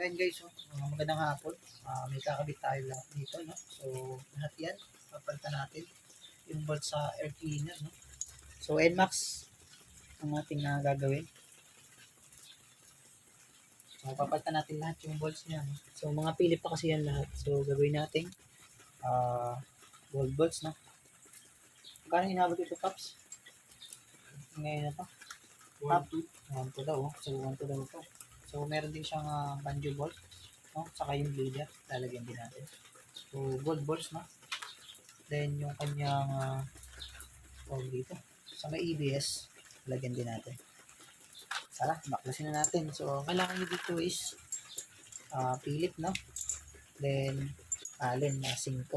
ayun guys, magandang hapon. May kakabit tayo lahat dito, no? So, lahat yan, papalitan natin yung bolt sa air cleaner, no? So, Nmax ang ating gagawin. So, papalitan natin lahat yung bolts niya, no? So, mga Philip pa kasi yan lahat. So, gagawin natin gold bolts, no? Magkano hinabot ito, Pops? Ngayon na to? 1-2 daw, so 1-2 daw ito. So, meron din siyang banjo bolt, no? Saka yung bleeder, lalagyan din natin. So, gold bolts, no? Then, yung kanyang dito, sa may EBS, lalagyan din natin. Sara, baklasin na natin. So, kailangan nyo dito is Philip, no? Then, Allen na 5.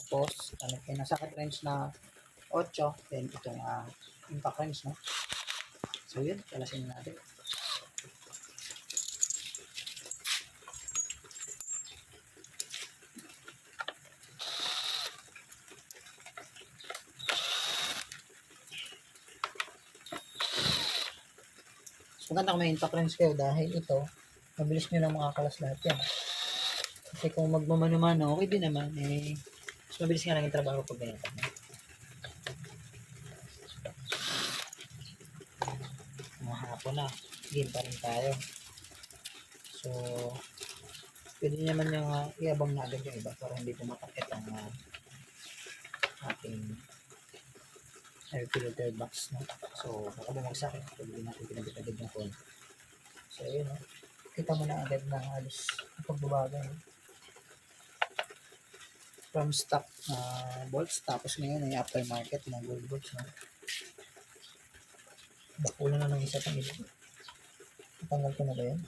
Tapos, yung socket wrench na 8. Then, itong impact wrench, no? So, yun, kalasin natin. So, maganda kung may impact wrench kayo dahil ito, mabilis nyo lang makakalas lahat yan. Kasi kung magmamano-mano, okay din naman. Mas mabilis nga lang yung trabaho pag ganyan. Mga hapon na, game pa rin tayo. So, pwede naman yung iabang na agad yung iba para hindi pumatakit ang ating air filter box, no? So, baka bumagsak, pwede natin pinagitagid ng phone. So, yun, no? Kita mo na agad na alis ang pagbabaga, no? From stock bolts, tapos ngayon ay aftermarket na gold bolts, no? Bakula na ng isa pang ito. Natanggal ko na ba yan?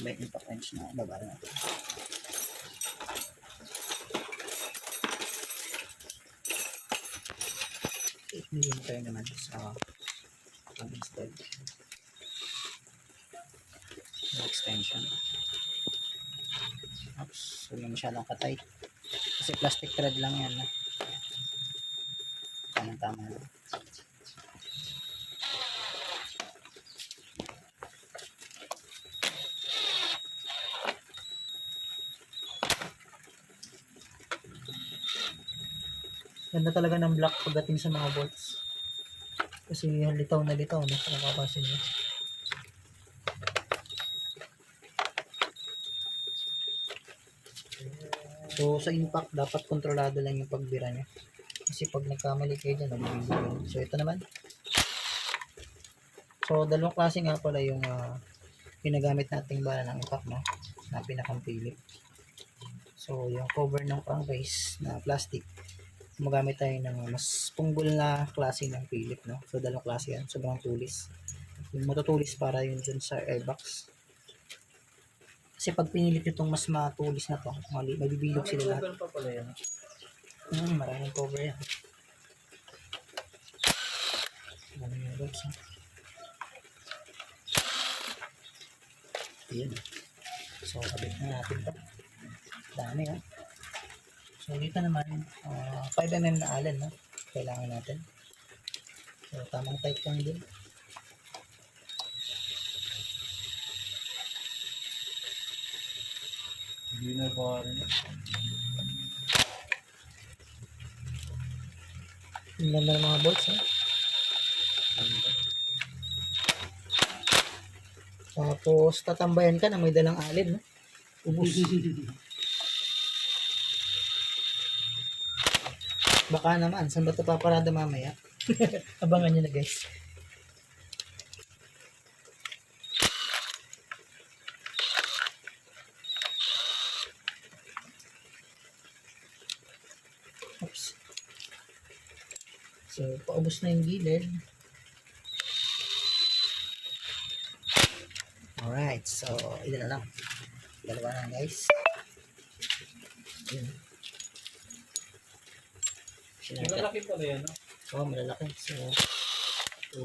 May impact wrench na baba natin. Millimeter naman sa pag-install yung extension. Oops, so yung masyadong ka-tight kasi plastic thread lang yan, no? Tama lang. Ganda talaga ng black pagdating sa mga bolts. Kasi litaw na litaw, no? Kung makapasin nyo. So, sa impact, dapat kontrolado lang yung pagbira nyo. Kasi pag nagkamali kayo dyan, nabibigyan. So, ito naman. So, dalawang klase nga pala yung ginagamit nating bala ng impact, no? Na pinakang Philip. So, yung cover ng crankcase na plastic, magamit tayo ng mas punggol na klase ng Philip, no? So, dalawang klase yan. Sobrang tulis. Yung matutulis para yun dun sa airbox. Kasi pag pinilit itong mas matulis na to, mabibilog sila lahat. Pa pala yan. Maraming cover yan. Maraming airbox, ha? Ayan. So, kabit na natin ito. Dami, ha? So, dito naman, 5mm na Allen, no? Kailangan natin. So, tamang tight lang din. Hindi na ba rin? Ang ganda ng mga bolts, ha? Tapos, tatambayan ka na may dalang Allen, no? Ubus. Baka naman, saan ba ito paparada mamaya? Abangan nyo na, guys. Oops. So, paubos na yung gilid. Alright, so, ito na lang. Dalawa na, guys. Yun. Malalaki pala yan, no? Oo, malalaki. So, ito.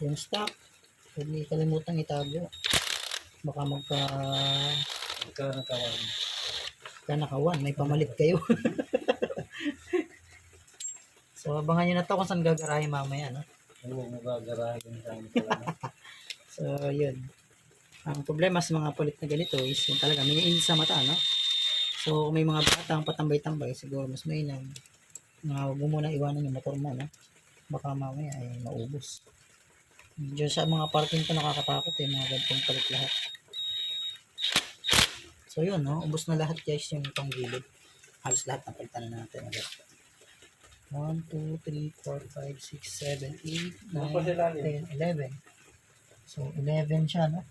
Yung stock, hindi kalimutang itago. Baka nakawan, may pamalit kayo. So, abangan nyo na to kung saan gagarahin mamaya, no? Oo, magagarahin sa amin talaga. So, yun. Ang problema sa mga palit na ganito is yun talaga, may init sa mata, no? So, kung may mga batang patambay-tambay, siguro mas mainam na huwag mo muna iwanan yung motor mo, no? Baka mamaya ay maubos. Diyan sa mga parking ko nakakatakot eh, mga ganitong palit lahat. So, yun, no? Ubos na lahat guys yung itong gilid. Halos lahat ng palitan na natin. 1, 2, 3, 4, 5, 6, 7, 8, 9, 10, 11. So, 11 siya, no?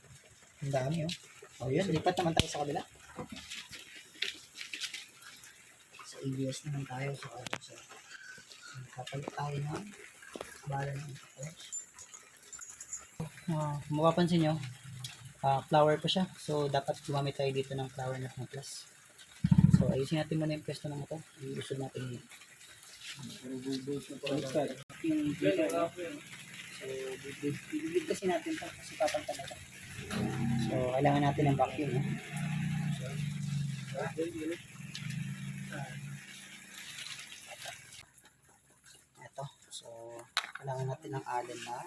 Ang dami, oh. O, yun. Lipat naman tayo sa kabila. Sa ABS naman tayo. So, kapalit tayo na bala ng tapos. Kung mapapansin nyo, flower pa siya. So, dapat gumamit tayo dito ng flower nut na plus. So, ayusin natin muna yung pwesto ng ito. Iusod natin yun. Yung glitter. So, bibig kasi natin ito kasi papalitan na ito. So, kailangan natin ng vacuum. Ito. So, kailangan natin ng allen na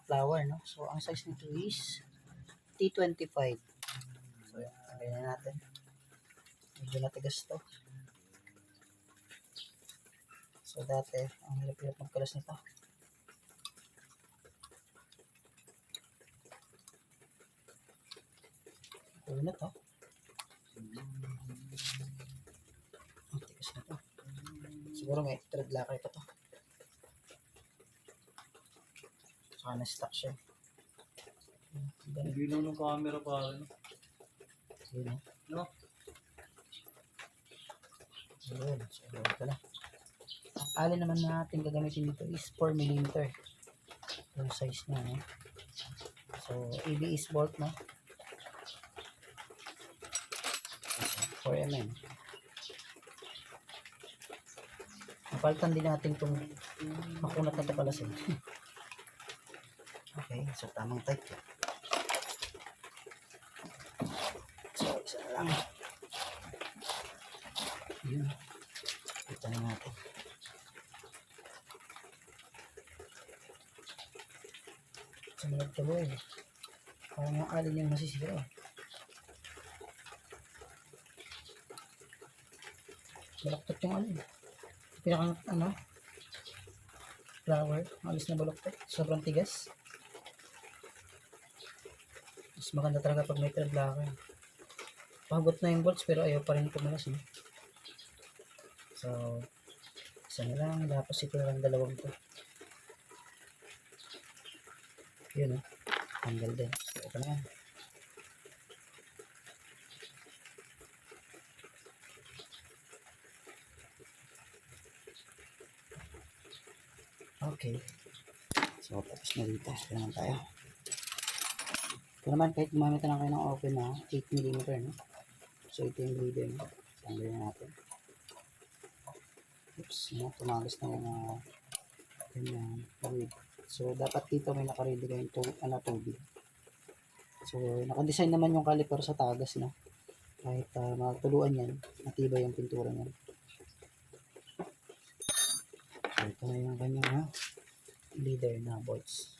flower, no? So, ang size nito is T25. So, yan natin. Medyo natigas to. So, dati, ang hirap-hirap magkalas nito. Ito na to. Ang tigas na to. Siguro may thread locker pa to. Saka na-stuck siya. Hindi lang ng camera pa rin. Yun, No? yun. So, ito na. Ang alin naman natin gagamitin dito is 4mm. Yung size niya, no? So, ABS bolt, no? 4mm. Napalitan din natin itong makunat na tapalasin. Okay, so tamang type. So, isa na lang. Yun. Ito na natin. So, nagtabo eh. Parang yung alin yung masisira. Balaktot yung alin. Pinakang flower. Alis na balaktot. Sobrang tigas. Mas maganda talaga pag may thread locker. Pagot na yung bolts pero ayaw pa rin pumalas. Eh. So, isa na lang. Tapos ito na lang dalawang to. Yun tanggal din. So, ito na yan. Okay. So, tapos na dito. Ito naman tayo. Ito naman, kahit gumamit na lang kayo ng open na 8mm, no? So, ito yung bleeder, no? Tanggalin natin. Oops, no? Tumagas na yung ganyan. So, dapat dito may nakaready kayong tubig. So, nakadesign naman yung caliper sa tagas, no? Kahit matuluan yan, matibay yung pintura niyan. So, ito na yung kanyang leader na bolts.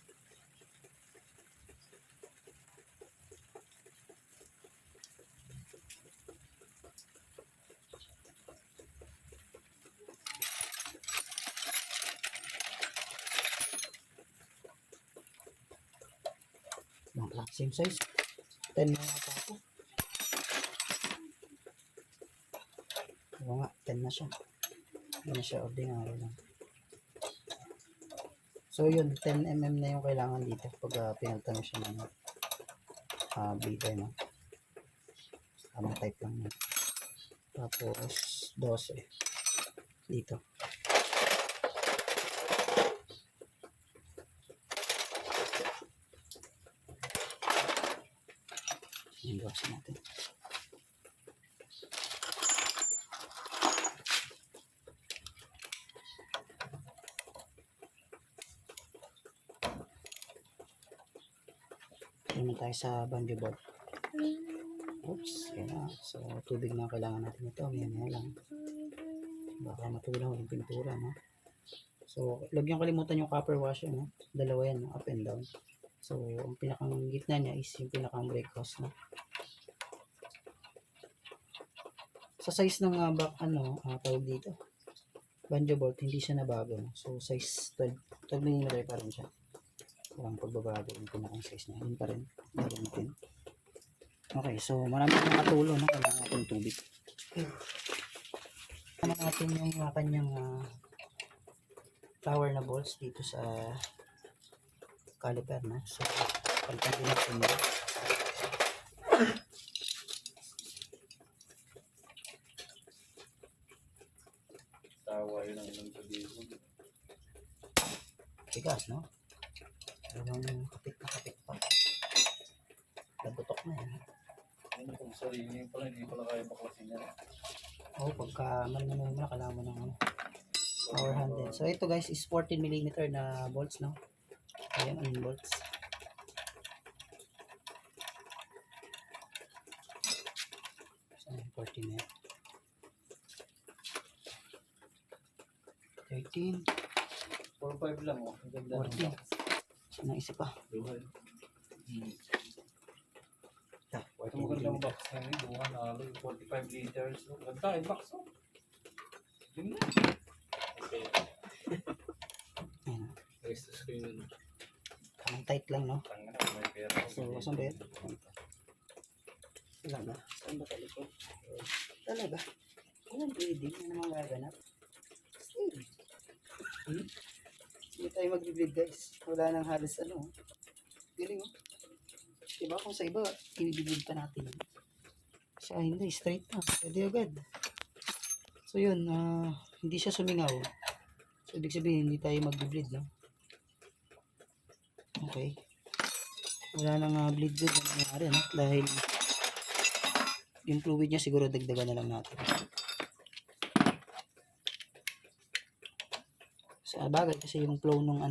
Same size. 10 na nga ako. Oo nga, 10 na siya. Hindi na siya ordinary lang. So yun, 10mm na yung kailangan dito pag pinalitan mo siya ng bleeder, no? Tamang type lang yun. Tapos 12 dito. Yung 12 natin. Naman tayo sa banjo board. Oops, yan na. So, tubig na kailangan natin ito. Yan lang. Baka matulong yung pintura, no? So, huwag yung kalimutan yung copper washer, no? Dalawa yan, no? Up and down. So, ang pinakang gitna niya is yung pinakang brake hose, no? Sa size ng tawag dito, banjo bolt, hindi siya nabago, no? So, size 12 mm pa rin siya. Walang pagbabago yung pinakang size niya. Yun pa rin. Gagamitin. Okay, so marami pong katulo, no? Kailangan natin tubig. Kailangan natin yung kanyang flower na balls dito sa caliper, no? So, palitan din natin yun. Tawa yun ang ilang sabihin. Tigas, no? Talagang kapit pa. Nabutok na yan. Ano kung sarili pala, hindi pala kaya baklasin yan. Oo, pagka man kailangan mo ng power handle. So, ito guys is 14 mm na bolts, no? Ayan, bolts. So, 14 na yan. 13, 4-5 lang, oh. Ang ganda. 14. So, naisip pa. Duhan. Ah, Ito 14 magandang mm. box na yun. Duhan, 45 liters. Oh, ganda, yung box, oh. Yun na. Okay. Ayan. Restos ko yun. Tamang tight lang, no? Tanga na, may pera. So, saan ba yun? Talaga? Saan ba talaga? Talaga? Walang bleeding. Ano naman gaganap? Still. Hindi tayo mag-bleed, guys. Wala nang halos Galing, oh. Diba kung sa iba, i-bleed pa natin. Siya hindi, straight na. Pwede agad. So yun, hindi siya sumingaw. So ibig sabihin, hindi tayo mag-bleed, no? Okay. Wala nang bleed na nangyari, no? Dahil yung fluid niya siguro dagdagan na lang natin. Sa bagay kasi yung flow ng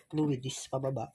fluid is pababa.